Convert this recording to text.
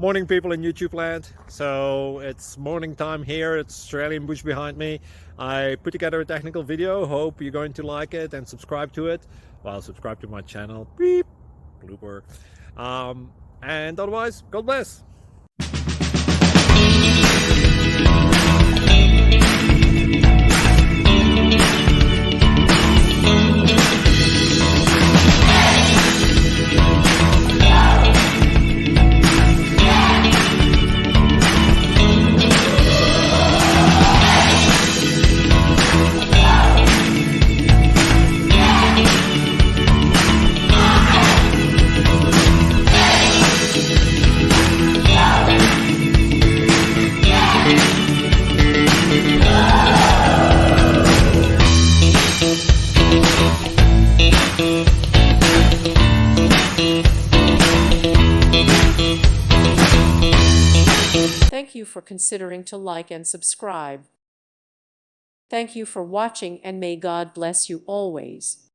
Morning, people in YouTube land. So it's morning time here. It's Australian bush behind me. I put together a technical video. Hope you're going to like it and subscribe to it. Well, subscribe to my channel. Beep. Blooper. And otherwise, God bless. Thank you for considering to like and subscribe. Thank you for watching, and may God bless you always.